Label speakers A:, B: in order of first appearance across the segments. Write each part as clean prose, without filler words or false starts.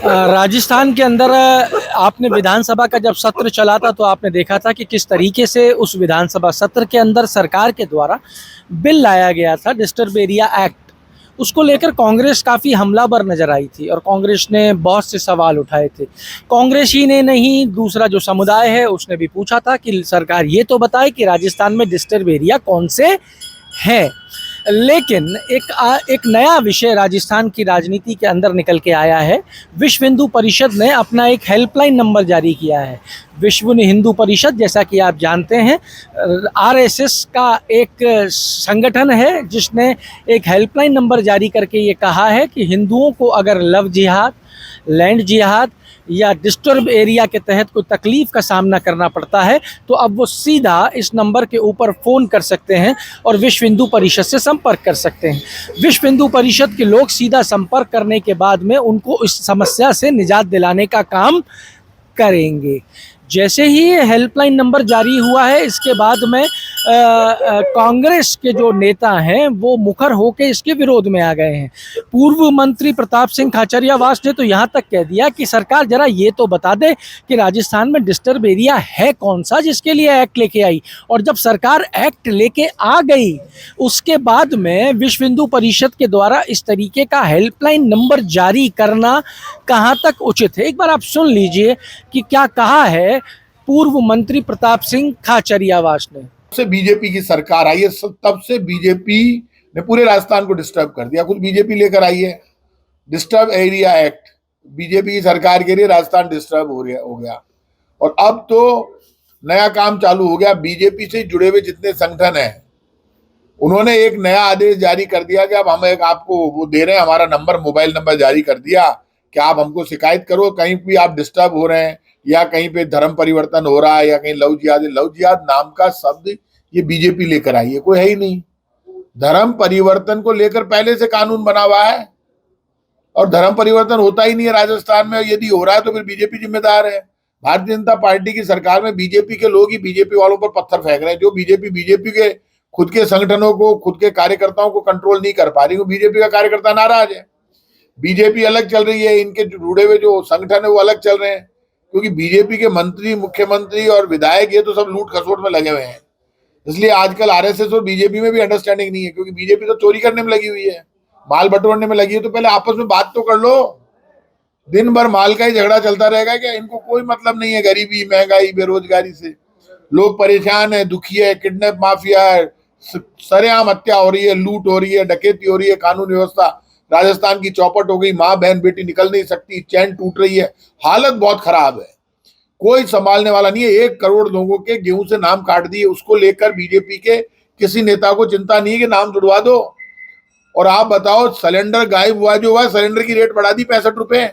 A: राजस्थान के अंदर आपने विधानसभा का जब सत्र चला था तो आपने देखा था कि किस तरीके से उस विधानसभा सत्र के अंदर सरकार के द्वारा बिल लाया गया था, डिस्टर्ब एरिया एक्ट। उसको लेकर कांग्रेस काफ़ी हमलावर नज़र आई थी और कांग्रेस ने बहुत से सवाल उठाए थे। कांग्रेस ही ने नहीं, दूसरा जो समुदाय है उसने भी पूछा था कि सरकार ये तो बताए कि राजस्थान में डिस्टर्ब एरिया कौन से हैं। लेकिन एक नया विषय राजस्थान की राजनीति के अंदर निकल के आया है। विश्व हिंदू परिषद ने अपना एक हेल्पलाइन नंबर जारी किया है। विश्व हिंदू परिषद, जैसा कि आप जानते हैं, आरएसएस का एक संगठन है जिसने एक हेल्पलाइन नंबर जारी करके ये कहा है कि हिंदुओं को अगर लव जिहाद, लैंड जिहाद या डिस्टर्ब एरिया के तहत कोई तकलीफ़ का सामना करना पड़ता है तो अब वो सीधा इस नंबर के ऊपर फ़ोन कर सकते हैं और विश्व हिंदू परिषद से संपर्क कर सकते हैं। विश्व हिंदू परिषद के लोग सीधा संपर्क करने के बाद में उनको इस समस्या से निजात दिलाने का काम करेंगे। जैसे ही ये हेल्पलाइन नंबर जारी हुआ है, इसके बाद में कांग्रेस के जो नेता हैं वो मुखर होकर इसके विरोध में आ गए हैं। पूर्व मंत्री प्रताप सिंह खाचरियावास ने तो यहाँ तक कह दिया कि सरकार जरा ये तो बता दे कि राजस्थान में डिस्टर्ब एरिया है कौन सा जिसके लिए एक्ट लेके आई। और जब सरकार एक्ट लेके आ गई उसके बाद में विश्व हिंदू परिषद के द्वारा इस तरीके का हेल्पलाइन नंबर जारी करना कहाँ तक उचित है। एक बार आप सुन लीजिए कि क्या कहा है पूर्व मंत्री प्रताप सिंह खाचरियावास ने।
B: से बीजेपी की सरकार आई है तब से बीजेपी ने पूरे राजस्थान को डिस्टर्ब कर दिया। खुद बीजेपी लेकर आई है डिस्टर्ब एरिया एक्ट। बीजेपी की सरकार के लिए राजस्थान डिस्टर्ब हो गया। और अब तो नया काम चालू हो गया। बीजेपी से जुड़े हुए जितने संगठन हैं उन्होंने एक नया आदेश जारी कर दिया कि अब हम एक आपको वो दे रहे हैं, हमारा नंबर, मोबाइल नंबर जारी कर दिया कि आप हमको शिकायत करो कहीं भी आप डिस्टर्ब हो रहे हैं या कहीं पे धर्म परिवर्तन हो रहा है या कहीं लव जिहाद नाम का शब्द ये बीजेपी लेकर आई है, कोई है ही नहीं। धर्म परिवर्तन को लेकर पहले से कानून बना हुआ है और धर्म परिवर्तन होता ही नहीं है राजस्थान में। यदि हो रहा है तो फिर बीजेपी जिम्मेदार है। भारतीय जनता पार्टी की सरकार में बीजेपी के लोग ही बीजेपी वालों पर पत्थर फेंक रहे हैं। जो बीजेपी के खुद के संगठनों को, खुद के कार्यकर्ताओं को कंट्रोल नहीं कर पा रही। बीजेपी का कार्यकर्ता नाराज है। बीजेपी अलग चल रही है, इनके जुड़े हुए जो संगठन है वो अलग चल रहे हैं, क्योंकि बीजेपी के मंत्री, मुख्यमंत्री और विधायक ये तो सब लूट खसोट में लगे हुए हैं। इसलिए आजकल आरएसएस और बीजेपी में भी अंडरस्टैंडिंग नहीं है, क्योंकि बीजेपी तो चोरी करने में लगी हुई है, माल बटोरने में लगी है। तो पहले आपस में बात तो कर लो। दिन भर माल का ही झगड़ा चलता रहेगा क्या? इनको कोई मतलब नहीं है गरीबी, महंगाई, बेरोजगारी से। लोग परेशान है, दुखी है, किडनैप माफिया है, सरेआम हत्या हो रही है, लूट हो रही है, डकैती हो रही है, कानून व्यवस्था राजस्थान की चौपट हो गई। माँ बहन बेटी निकल नहीं सकती, चैन टूट रही है, हालत बहुत खराब है। कोई संभालने वाला नहीं है। 1 करोड़ लोगों के गेहूं से नाम काट दिए, उसको लेकर बीजेपी के किसी नेता को चिंता नहीं है कि नाम जुड़वा दो। और आप बताओ, सिलेंडर गायब हुआ जो हुआ, सिलेंडर की रेट बढ़ा दी 65 रुपए।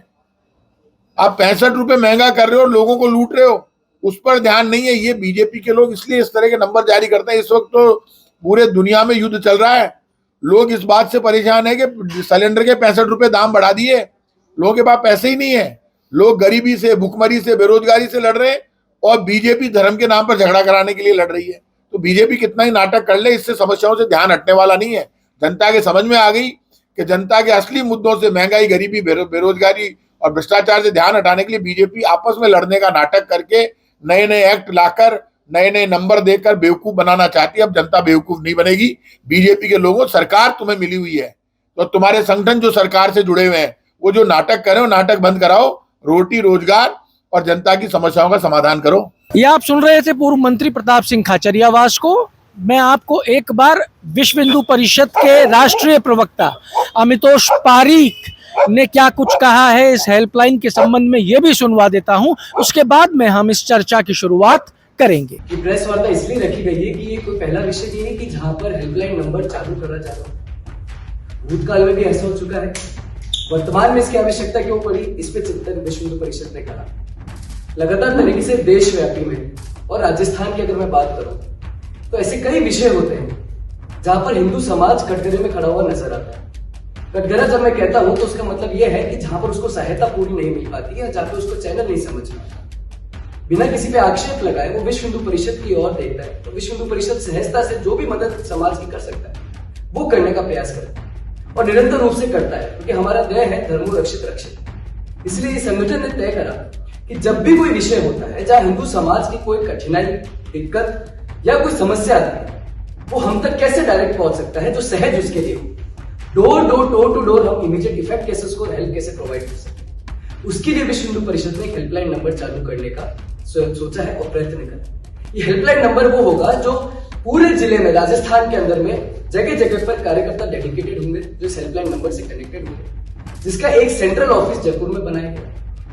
B: आप 65 रुपए महंगा कर रहे हो, लोगों को लूट रहे हो, उस पर ध्यान नहीं है। ये बीजेपी के लोग इसलिए इस तरह के नंबर जारी करते हैं। इस वक्त तो पूरे दुनिया में युद्ध चल रहा है। लोग इस बात से परेशान है कि सिलेंडर के 65 रुपए दाम बढ़ा दिए, लोगों के पास पैसे ही नहीं है। लोग गरीबी से, भुखमरी से, बेरोजगारी से लड़ रहे हैं और बीजेपी धर्म के नाम पर झगड़ा कराने के लिए लड़ रही है। तो बीजेपी कितना ही नाटक कर ले, इससे समस्याओं से ध्यान हटने वाला नहीं है। जनता के समझ में आ गई कि जनता के असली मुद्दों से, महंगाई, गरीबी, बेरोजगारी और भ्रष्टाचार से ध्यान हटाने के लिए बीजेपी आपस में लड़ने का नाटक करके नए नए एक्ट लाकर, नए नए नंबर देकर बेवकूफ बनाना चाहती है। अब जनता बेवकूफ नहीं बनेगी। बीजेपी के लोगों, सरकार तुम्हें मिली हुई है तो तुम्हारे संगठन जो सरकार से जुड़े हुए हैं वो जो नाटक करे वो नाटक बंद कराओ। रोटी, रोजगार और जनता की समस्याओं का समाधान करो।
A: ये आप सुन रहे थे पूर्व मंत्री प्रताप सिंह खाचरियावास को। मैं आपको एक बार विश्व हिंदू परिषद के राष्ट्रीय प्रवक्ता अमितोष पारीक ने क्या कुछ कहा है इस हेल्पलाइन के संबंध में ये भी सुनवा देता हूं। उसके बाद में हम इस चर्चा की शुरुआत करेंगे।
C: कि प्रेस वार्ता इसलिए रखी गई है कि ये कोई पहला विषय नहीं है कि जहां पर हेल्पलाइन नंबर चालू करा जा रहा है। भूतकाल में भी ऐसा हो चुका है, वर्तमान में इसकी आवश्यकता क्यों पड़ी, इस पे चिंतन विश्व हिंदू परिषद ने करा लगातार तरीके से देशव्यापी में। और राजस्थान की अगर मैं बात करूं तो ऐसे कई विषय होते हैं जहां पर हिंदू समाज कटघरे में खड़ा हुआ नजर आता है। कटघरा जब मैं कहता हूं तो उसका मतलब यह है कि जहां पर उसको सहायता पूरी नहीं मिल पाती है, जहां पर उसको चैनल नहीं समझ में आता, बिना किसी पे आक्षेप लगाए वो विश्व हिंदू परिषद की ओर देखता है। तो विश्व हिंदू परिषद सहजता से जो भी मदद समाज की कर सकता है वो करने का प्रयास करता है और निरंतर रूप से करता है, क्योंकि हमारा ध्येय है धर्मो रक्षित रक्षित। इसलिए इस संगठन ने तय करा कि जब भी कोई विषय होता है जहां हिंदू समाज की कोई कठिनाई, दिक्कत या कोई समस्या आती है, वो हम तक कैसे डायरेक्ट पहुंच सकता है जो सहज उसके लिए हो। डोर टू डोर हम इमीडिएट इफेक्ट कैसे उसको हेल्प कैसे प्रोवाइड कर सकते, उसके लिए विश्व हिंदू परिषद ने एक हेल्पलाइन नंबर चालू करने का सोचा है और प्रयत्न करा। ये हेल्पलाइन नंबर वो होगा जो पूरे जिले में, राजस्थान के अंदर में जगह जगह पर कार्यकर्ता डेडिकेटेड होंगे जो इस हेल्पलाइन नंबर से कनेक्टेड होंगे, जिसका एक सेंट्रल ऑफिस जयपुर में बनाया गया।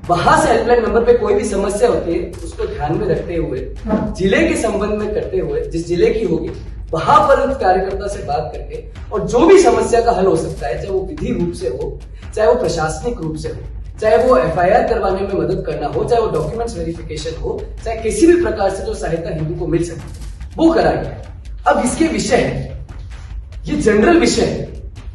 C: वहां से हेल्पलाइन नंबर पे कोई भी समस्या होती है उसको ध्यान में रखते हुए, जिले के संबंध में करते हुए, जिस जिले की होगी वहां पर उस कार्यकर्ता से बात करके और जो भी समस्या का हल हो सकता है, चाहे वो विधि रूप से हो, चाहे वो प्रशासनिक रूप से हो, चाहे वो एफआईआर करवाने में मदद करना हो, चाहे वो डॉक्यूमेंट्स वेरिफिकेशन हो, चाहे किसी भी प्रकार से जो सहायता हिंदू को मिल सके, वो करा गया। अब इसके विषय है, ये जनरल विषय है,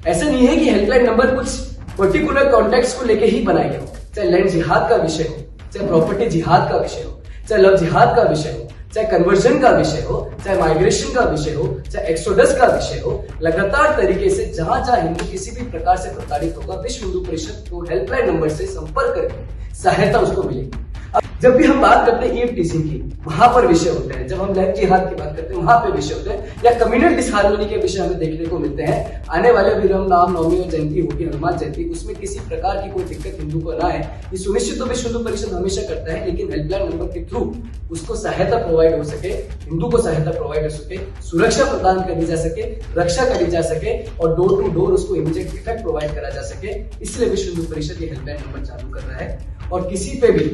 C: ऐसा नहीं है कि हेल्पलाइन नंबर कुछ पर्टिकुलर कॉन्टेक्स्ट को लेके ही बनाया गया हो। चाहे लैंड जिहाद का विषय हो, चाहे प्रॉपर्टी जिहाद का विषय हो, चाहे लव जिहाद का विषय हो, चाहे कन्वर्जन का विषय हो, चाहे माइग्रेशन का विषय हो, चाहे एक्सोडस का विषय हो, लगातार तरीके से जहां जहां हिंदू किसी भी प्रकार से प्रताड़ित होगा, विश्व हिंदू परिषद को हेल्पलाइन नंबर से संपर्क करके सहायता उसको मिलेगी। अब जब भी हम बात करते हैं ईएफटीसी की, वहां पर विषय होते हैं। जब हम लैंड जिहाद की बात करते हैं वहां पे विषय होते हैं, या कम्युनल डिसहार्मनी के विषय हमें देखने को मिलते हैं। आने वाले भी राम नवमी और जयंती होगी, हनुमान जयंती, उसमें किसी प्रकार की कोई दिक्कत हिंदू को ना आए, ये सुनिश्चित तो विश्व हिंदू परिषद हमेशा करता है, लेकिन हेल्पलाइन नंबर के थ्रू उसको सहायता प्रोवाइड हो सके, हिंदू को सहायता प्रोवाइड हो सके, सुरक्षा प्रदान करी जा सके, रक्षा करी जा सके और डोर टू डोर उसको इमीडिएट इफेक्ट प्रोवाइड करा जा सके। इसलिए विश्व हिंदू परिषद ये हेल्पलाइन नंबर चालू कर रहा है। और किसी पे भी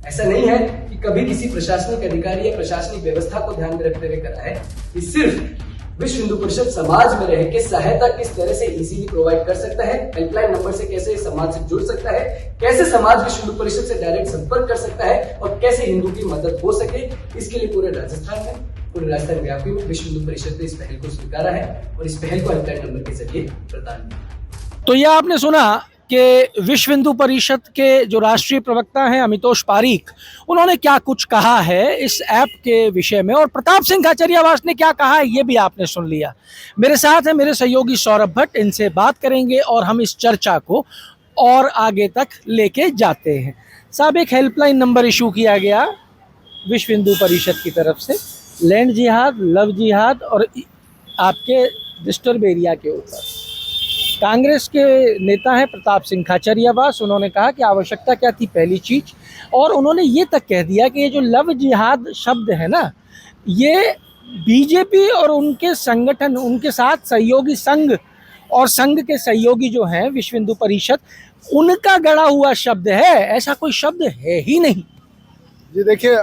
C: ऐसा नहीं है कि कभी किसी प्रशासनिक अधिकारी या प्रशासनिक व्यवस्था को ध्यान में रखते हुए करा है, ये सिर्फ विश्व हिंदू परिषद समाज में रह के सहायता किस तरह से इजीली प्रोवाइड कर सकता है, हेल्पलाइन नंबर से कैसे समाज से जुड़ सकता है, कैसे समाज विश्व हिंदू परिषद से डायरेक्ट संपर्क कर सकता है और कैसे हिंदू की मदद हो सके, इसके लिए पूरे राजस्थान में, पूरे राजस्थान व्यापी में विश्व हिंदू परिषद ने इस पहल को स्वीकारा है और इस पहल को हेल्पलाइन नंबर के जरिए प्रदान किया।
A: तो यह आपने सुना कि विश्व हिंदू परिषद के जो राष्ट्रीय प्रवक्ता हैं अमितोष पारीक, उन्होंने क्या कुछ कहा है इस ऐप के विषय में, और प्रताप सिंह खाचरियावास ने क्या कहा है ये भी आपने सुन लिया। मेरे साथ है मेरे सहयोगी सौरभ भट्ट, इनसे बात करेंगे और हम इस चर्चा को और आगे तक लेके जाते हैं। साहब, एक हेल्पलाइन नंबर इशू किया गया विश्व हिंदू परिषद की तरफ से लैंड जिहाद, लव जिहाद और आपके डिस्टर्ब एरिया के ऊपर। कांग्रेस के नेता हैं प्रताप सिंह खाचरियावास, उन्होंने कहा कि आवश्यकता क्या थी पहली चीज, और उन्होंने ये तक कह दिया कि ये जो लव जिहाद शब्द है ना, ये बीजेपी और उनके संगठन, उनके साथ सहयोगी संघ और संघ के सहयोगी जो हैं विश्व हिंदू परिषद, उनका गढ़ा हुआ शब्द है, ऐसा कोई शब्द है ही नहीं।
D: जी देखिए,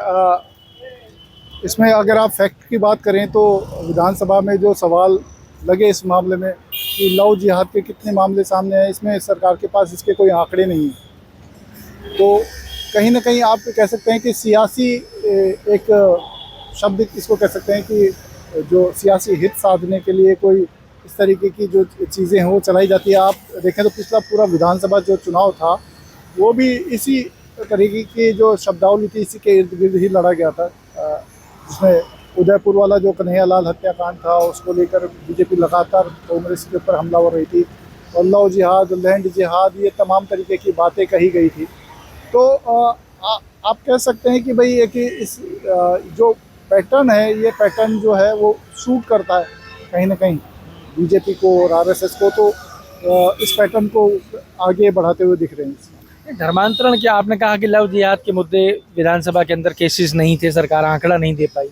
D: इसमें अगर आप फैक्ट की बात करें तो विधानसभा में जो सवाल लगे इस मामले में कि लव जिहाद के कितने मामले सामने हैं, इसमें सरकार के पास इसके कोई आंकड़े नहीं हैं। तो कहीं ना कहीं आप कह सकते हैं कि सियासी एक शब्द इसको कह सकते हैं कि जो सियासी हित साधने के लिए कोई इस तरीके की जो चीज़ें हैं वो चलाई जाती है। आप देखें तो पिछला पूरा विधानसभा जो चुनाव था वो भी इसी तरीके की जो शब्दावली थी, इसी के इर्द गिर्द ही लड़ा गया था, जिसमें उदयपुर वाला जो कन्हैयालाल हत्याकांड था उसको लेकर बीजेपी लगातार कांग्रेस के ऊपर हमलावर रही थी, और लव जिहाद, लैंड जिहाद, ये तमाम तरीके की बातें कही गई थी। तो आप कह सकते हैं कि भाई कि इस जो पैटर्न है, ये पैटर्न जो है वो सूट करता है कहीं ना कहीं बीजेपी को और आरएसएस को, तो इस पैटर्न को आगे बढ़ाते हुए दिख रहे हैं।
A: धर्मांतरण क्या, आपने कहा कि लव जिहाद के मुद्दे विधानसभा के अंदर केसेस नहीं थे, सरकार आंकड़ा नहीं दे पाई।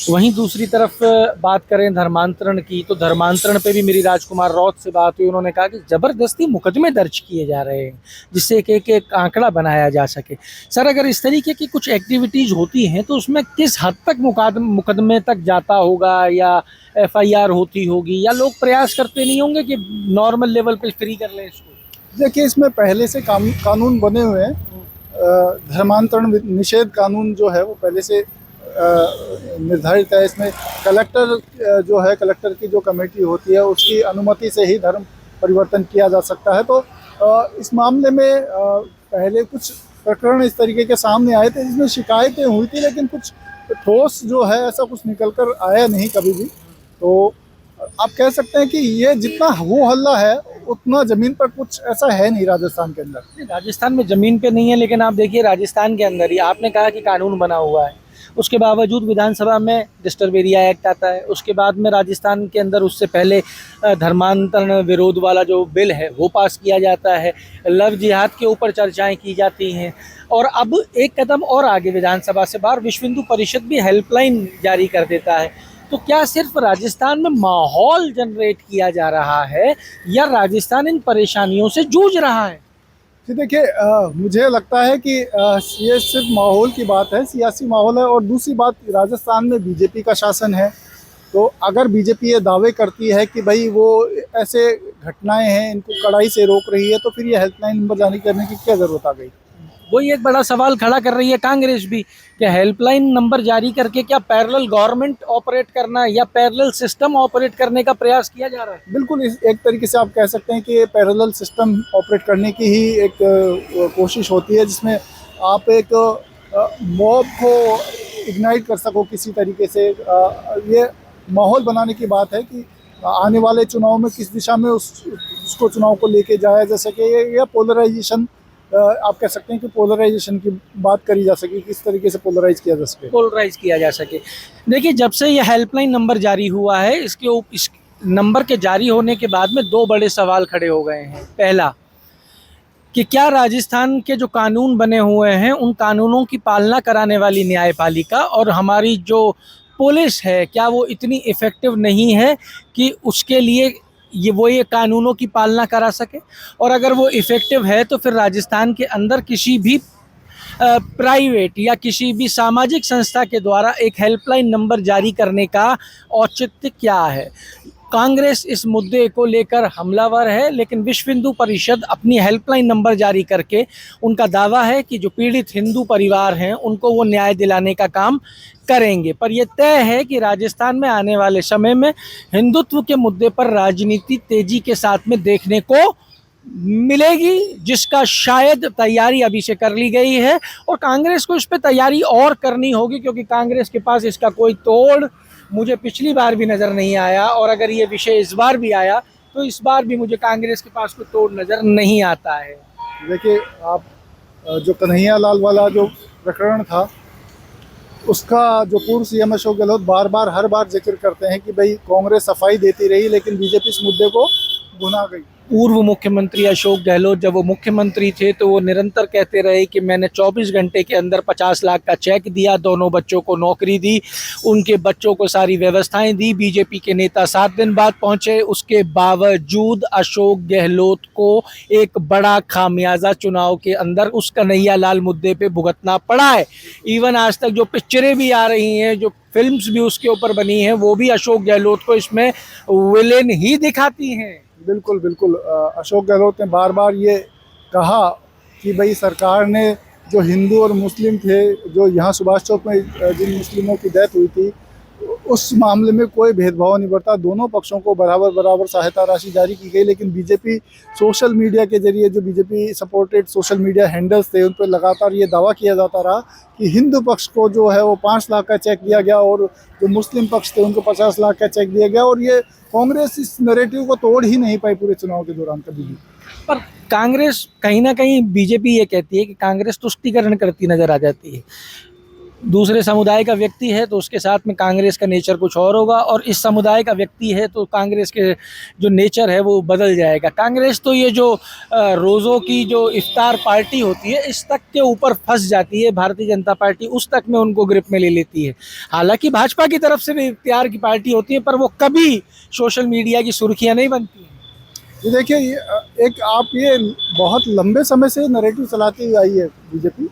A: वहीं दूसरी तरफ बात करें धर्मांतरण की, तो धर्मांतरण पे भी मेरी राजकुमार रौत से बात हुई, उन्होंने कहा कि ज़बरदस्ती मुकदमे दर्ज किए जा रहे हैं जिससे एक आंकड़ा बनाया जा सके। सर, अगर इस तरीके की कुछ एक्टिविटीज़ होती हैं तो उसमें किस हद तक मुकदमे तक जाता होगा, या एफआईआर होती होगी, या लोग प्रयास करते नहीं होंगे कि नॉर्मल लेवल पर फ्री कर लें इसको?
D: देखिए, इसमें पहले से कानून बने हुए हैं। धर्मांतरण निषेध कानून जो है वो पहले से निर्धारित है। इसमें कलेक्टर जो है, कलेक्टर की जो कमेटी होती है उसकी अनुमति से ही धर्म परिवर्तन किया जा सकता है। तो इस मामले में पहले कुछ प्रकरण इस तरीके के सामने आए थे जिसमें शिकायतें हुई थी, लेकिन कुछ ठोस जो है ऐसा कुछ निकल कर आया नहीं कभी भी। तो आप कह सकते हैं कि ये जितना हो हल्ला है उतना ज़मीन पर कुछ ऐसा है नहीं राजस्थान के अंदर।
A: राजस्थान में ज़मीन पे नहीं है, लेकिन आप देखिए राजस्थान के अंदर ही आपने कहा कि कानून बना हुआ है, उसके बावजूद विधानसभा में डिस्टर्ब एरिया एक्ट आता है। उसके बाद में राजस्थान के अंदर उससे पहले धर्मांतरण विरोध वाला जो बिल है वो पास किया जाता है, लव जिहाद के ऊपर चर्चाएं की जाती हैं, और अब एक कदम और आगे विधानसभा से बाहर विश्व हिंदू परिषद भी हेल्पलाइन जारी कर देता है। तो क्या सिर्फ राजस्थान में माहौल जनरेट किया जा रहा है या राजस्थान इन परेशानियों से जूझ रहा है?
D: जी देखिए, मुझे लगता है कि ये सिर्फ माहौल की बात है, सियासी माहौल है। और दूसरी बात, राजस्थान में बीजेपी का शासन है, तो अगर बीजेपी ये दावे करती है कि भाई वो ऐसे घटनाएं हैं इनको कड़ाई से रोक रही है, तो फिर ये हेल्पलाइन नंबर जारी करने की क्या ज़रूरत आ गई?
A: वही एक बड़ा सवाल खड़ा कर रही है कांग्रेस भी, क्या हेल्पलाइन नंबर जारी करके क्या पैरेलल गवर्नमेंट ऑपरेट करना या पैरेलल सिस्टम ऑपरेट करने का प्रयास किया जा रहा है?
D: बिल्कुल, एक तरीके से आप कह सकते हैं कि ये पैरेलल सिस्टम ऑपरेट करने की ही एक कोशिश होती है, जिसमें आप एक मॉब को इग्नाइट कर सको किसी तरीके से। ये माहौल बनाने की बात है कि आने वाले चुनाव में किस दिशा में उसको चुनाव को लेके जाया जा सके, या पोलराइजेशन, आप कह सकते हैं कि पोलराइजेशन की बात करी जा सके, किस तरीके से पोलराइज किया जा सके।
A: पोलराइज किया जा सके। देखिए, जब से ये हेल्पलाइन नंबर जारी हुआ है, इस नंबर के जारी होने के बाद में दो बड़े सवाल खड़े हो गए हैं। पहला कि क्या राजस्थान के जो कानून बने हुए हैं उन कानूनों की पालना कराने वाली न्यायपालिका और हमारी जो पुलिस है, क्या वो इतनी इफ़ेक्टिव नहीं है कि उसके लिए ये कानूनों की पालना करा सके? और अगर वो इफ़ेक्टिव है तो फिर राजस्थान के अंदर किसी भी प्राइवेट या किसी भी सामाजिक संस्था के द्वारा एक हेल्पलाइन नंबर जारी करने का औचित्य क्या है? कांग्रेस इस मुद्दे को लेकर हमलावर है, लेकिन विश्व हिंदू परिषद अपनी हेल्पलाइन नंबर जारी करके उनका दावा है कि जो पीड़ित हिंदू परिवार हैं उनको वो न्याय दिलाने का काम करेंगे। पर यह तय है कि राजस्थान में आने वाले समय में हिंदुत्व के मुद्दे पर राजनीति तेजी के साथ में देखने को मिलेगी, जिसका शायद तैयारी अभी से कर ली गई है, और कांग्रेस को इस पर तैयारी और करनी होगी, क्योंकि कांग्रेस के पास इसका कोई तोड़ मुझे पिछली बार भी नज़र नहीं आया, और अगर ये विषय इस बार भी आया तो इस बार भी मुझे कांग्रेस के पास कोई तोड़ नज़र नहीं आता है।
D: देखिए, आप जो कन्हैया लाल वाला जो प्रकरण था, उसका जो पूर्व सीएम अशोक गहलोत बार बार हर बार जिक्र करते हैं कि भाई कांग्रेस सफाई देती रही लेकिन बीजेपी इस मुद्दे को भुना गई।
A: पूर्व मुख्यमंत्री अशोक गहलोत जब वो मुख्यमंत्री थे तो वो निरंतर कहते रहे कि मैंने 24 घंटे के अंदर 50 लाख का चेक दिया, दोनों बच्चों को नौकरी दी, उनके बच्चों को सारी व्यवस्थाएं दी। बीजेपी के नेता 7 दिन बाद पहुंचे, उसके बावजूद अशोक गहलोत को एक बड़ा खामियाजा चुनाव के अंदर उस कन्हैया लाल मुद्दे पे भुगतना पड़ा है। इवन आज तक जो पिक्चरें भी आ रही हैं, जो फिल्म्स भी उसके ऊपर बनी हैं, वो भी अशोक गहलोत को इसमें विलेन ही दिखाती हैं।
D: बिल्कुल बिल्कुल, अशोक गहलोत ने बार बार ये कहा कि भाई सरकार ने जो हिंदू और मुस्लिम थे, जो यहाँ सुभाष चौक में जिन मुस्लिमों की डेथ हुई थी, उस मामले में कोई भेदभाव नहीं बरता, दोनों पक्षों को बराबर बराबर सहायता राशि जारी की गई। लेकिन बीजेपी सोशल मीडिया के जरिए, जो BJP supported social media handles थे, उन पर लगातार ये दावा किया जाता रहा कि हिंदू पक्ष को जो है वो 5 लाख का चेक दिया गया और जो मुस्लिम पक्ष थे उनको 50 लाख का चेक दिया गया। और ये कांग्रेस इस नैरेटिव को तोड़ ही नहीं पाई पूरे चुनाव के दौरान कभी भी।
A: पर कांग्रेस कहीं ना कहीं, बीजेपी ये कहती है कि कांग्रेस तुष्टीकरण करती नजर आ जाती है। दूसरे समुदाय का व्यक्ति है तो उसके साथ में कांग्रेस का नेचर कुछ और होगा, और इस समुदाय का व्यक्ति है तो कांग्रेस के जो नेचर है वो बदल जाएगा। कांग्रेस तो ये जो रोज़ों की जो इफ्तार पार्टी होती है, इस तक के ऊपर फंस जाती है। भारतीय जनता पार्टी उस तक में उनको ग्रिप में ले लेती है। हालांकि भाजपा की तरफ से भी इफ्तार की पार्टी होती है, पर वो कभी सोशल मीडिया की सुर्खियाँ नहीं बनती हैं।
D: ये देखिए, एक आप ये बहुत लंबे समय से नैरेटिव चलाती हुई आई है बीजेपी,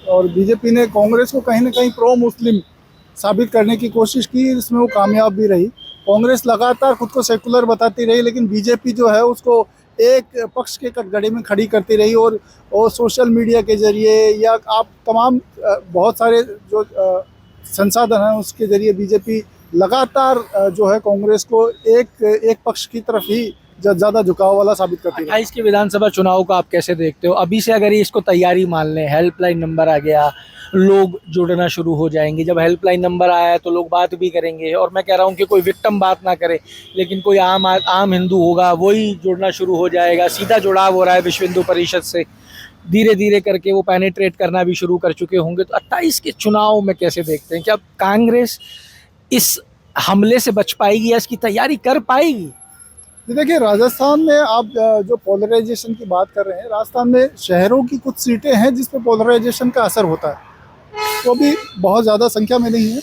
D: और बीजेपी ने कांग्रेस को कहीं ना कहीं प्रो मुस्लिम साबित करने की कोशिश की, इसमें वो कामयाब भी रही। कांग्रेस लगातार खुद को सेकुलर बताती रही, लेकिन बीजेपी जो है उसको एक पक्ष के कटघरे में खड़ी करती रही, और सोशल मीडिया के जरिए या आप तमाम बहुत सारे जो संसाधन हैं उसके जरिए बीजेपी लगातार जो है कांग्रेस को एक पक्ष की तरफ ही ज़्यादा झुकाव वाला साबित करती है।
A: 28 के विधानसभा चुनाव को आप कैसे देखते हो? अभी से अगर ये इसको तैयारी मान लें, हेल्पलाइन नंबर आ गया, लोग जुड़ना शुरू हो जाएंगे। जब हेल्पलाइन नंबर आया है तो लोग बात भी करेंगे, और मैं कह रहा हूँ कि कोई विक्टिम बात ना करे, लेकिन कोई आम हिंदू होगा वही जुड़ना शुरू हो जाएगा। सीधा जुड़ाव हो रहा है विश्व हिंदू परिषद से, धीरे धीरे करके वो पेनिट्रेट करना भी शुरू कर चुके होंगे। तो 28 के चुनाव में कैसे देखते हैं, क्या कांग्रेस इस हमले से बच पाएगी या इसकी तैयारी कर पाएगी?
D: ये देखिए, राजस्थान में आप जो पोलराइजेशन की बात कर रहे हैं, राजस्थान में शहरों की कुछ सीटें हैं जिस पे पोलराइजेशन का असर होता है, तो अभी बहुत ज़्यादा संख्या में नहीं है।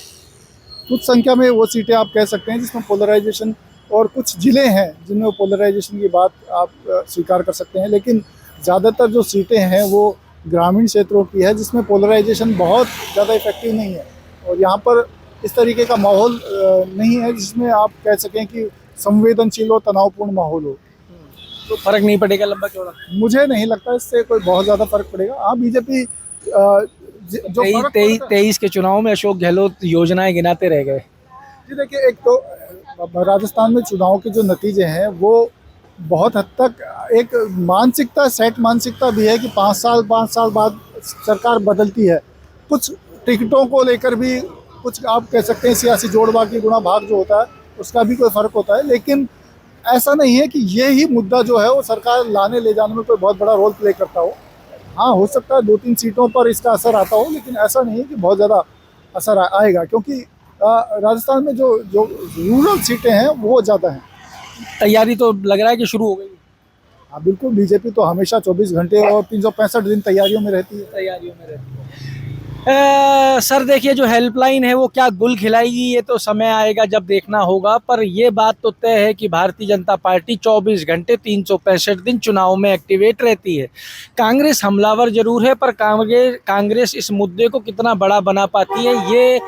D: कुछ संख्या में वो सीटें आप कह सकते हैं जिसमें पोलराइजेशन, और कुछ ज़िले हैं जिनमें पोलराइजेशन की बात आप स्वीकार कर सकते हैं। लेकिन ज़्यादातर जो सीटें हैं वो ग्रामीण क्षेत्रों की है जिसमें पोलराइजेशन बहुत ज़्यादा इफेक्टिव नहीं है, और यहाँ पर इस तरीके का माहौल नहीं है जिसमें आप कह सकें कि संवेदनशील और तनावपूर्ण माहौल हो।
A: तो फर्क नहीं पड़ेगा लंबा चौड़ा?
D: मुझे नहीं लगता इससे कोई बहुत ज़्यादा फर्क पड़ेगा। हाँ, बीजेपी जो फर्क पड़ता है-
A: 23 के चुनाव में अशोक गहलोत योजनाएं गिनाते रह गए।
D: जी देखिए, एक तो राजस्थान में चुनाव के जो नतीजे हैं वो बहुत हद तक एक मानसिकता, सेट मानसिकता भी है कि 5 साल बाद सरकार बदलती है। कुछ टिकटों को लेकर भी कुछ आप कह सकते हैं सियासी जोड़ की गुणा भाग जो होता है उसका भी कोई फ़र्क होता है, लेकिन ऐसा नहीं है कि ये ही मुद्दा जो है वो सरकार लाने ले जाने में कोई बहुत बड़ा रोल प्ले करता हो। हाँ, हो सकता है 2-3 सीटों पर इसका असर आता हो, लेकिन ऐसा नहीं है कि बहुत ज़्यादा असर आएगा, क्योंकि राजस्थान में जो रूरल सीटें हैं वो ज़्यादा हैं।
A: तैयारी तो लग रहा है कि शुरू हो गई।
D: हाँ बिल्कुल, बीजेपी तो हमेशा 24 घंटे और 365 दिन तैयारियों में रहती है।
A: तैयारियों में रहती है। सर देखिए, जो हेल्पलाइन है वो क्या गुल खिलाएगी ये तो समय आएगा जब देखना होगा, पर ये बात तो तय है कि भारतीय जनता पार्टी 24 घंटे 365 दिन चुनाव में एक्टिवेट रहती है। कांग्रेस हमलावर जरूर है, पर कांग्रेस इस मुद्दे को कितना बड़ा बना पाती है ये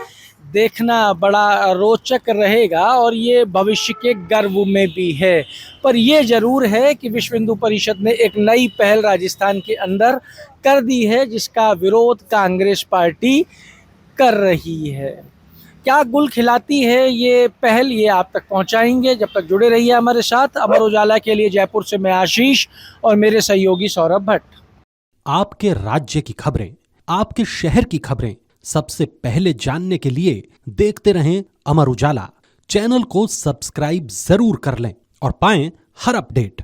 A: देखना बड़ा रोचक रहेगा, और ये भविष्य के गर्व में भी है। पर ये जरूर है कि विश्व हिंदू परिषद ने एक नई पहल राजस्थान के अंदर कर दी है जिसका विरोध कांग्रेस पार्टी कर रही है। क्या गुल खिलाती है ये पहल, ये आप तक पहुंचाएंगे। जब तक जुड़े रहिए हमारे साथ। अमर उजाला के लिए जयपुर से मैं आशीष और मेरे सहयोगी सौरभ भट्ट।
E: आपके राज्य की खबरें, आपके शहर की खबरें सबसे पहले जानने के लिए देखते रहें अमर उजाला। चैनल को सब्सक्राइब जरूर कर लें और पाएं हर अपडेट।